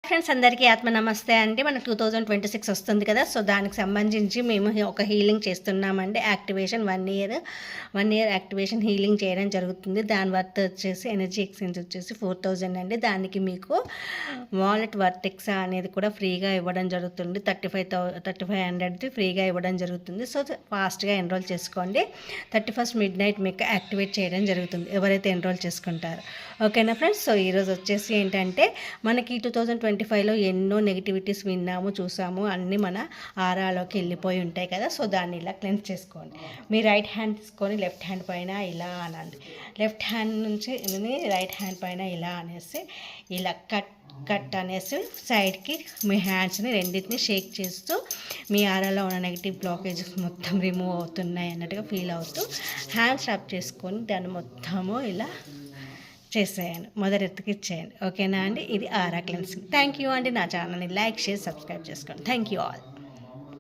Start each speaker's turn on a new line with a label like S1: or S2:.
S1: Friends అందరికీ ఆత్మ నమస్తే అండి. మన 2026 వస్తుంది కదా, సో దానికి సంబంధించి మేము ఒక హీలింగ్ చేస్తున్నామండి. యాక్టివేషన్ 1 ఇయర్ యాక్టివేషన్ హీలింగ్ చేయడం జరుగుతుంది. దాని వర్త్ వచ్చేసి ఎనర్జీ ఎక్స్చేంజ్ వచ్చేసి 4000 అండి. దానికి మీకు వాలెట్ వర్టెక్సా అనేది కూడా ఫ్రీగా ఇవ్వడం జరుగుతుంది. 3500 ఫ్రీగా ఇవ్వడం జరుగుతుంది. సో ఫాస్ట్గా ఎన్రోల్ చేసుకోండి. 31st midnight మీకు యాక్టివేట్ చేయడం జరుగుతుంది ఎవరైతే ఎన్రోల్ చేసుకుంటారో. ఓకేనా ఫ్రెండ్స్? సో ఈరోజు వచ్చేసి ఏంటంటే మనకి 2025లో ఎన్నో నెగిటివిటీస్ విన్నాము, చూసాము, అన్నీ మన ఆరాలోకి వెళ్ళిపోయి ఉంటాయి కదా. సో దాన్ని ఇలా క్లెన్స్ చేసుకోండి. మీ రైట్ హ్యాండ్ తీసుకొని లెఫ్ట్ హ్యాండ్ పైన ఇలా అనండి. లెఫ్ట్ హ్యాండ్ నుంచి రైట్ హ్యాండ్ పైన ఇలా అనేసి ఇలా కట్ అనేసి సైడ్కి మీ హ్యాండ్స్ని రెండింటిని షేక్ చేస్తూ మీ ఆరాలో ఉన్న నెగిటివ్ బ్లాకేజెస్ మొత్తం రిమూవ్ అవుతున్నాయి అన్నట్టుగా ఫీల్ అవుతూ హ్యాండ్స్ రబ్ చేసుకొని దాన్ని మొత్తము ఇలా చేసేయండి. మదర్ ఎర్త్కి ఇచ్చేయండి. ఓకేనా అండి? ఇది ఆరా క్లెన్సింగ్. థ్యాంక్ యూ అండి. నా ఛానల్ని లైక్, షేర్, సబ్స్క్రైబ్ చేసుకోండి. Thank you all.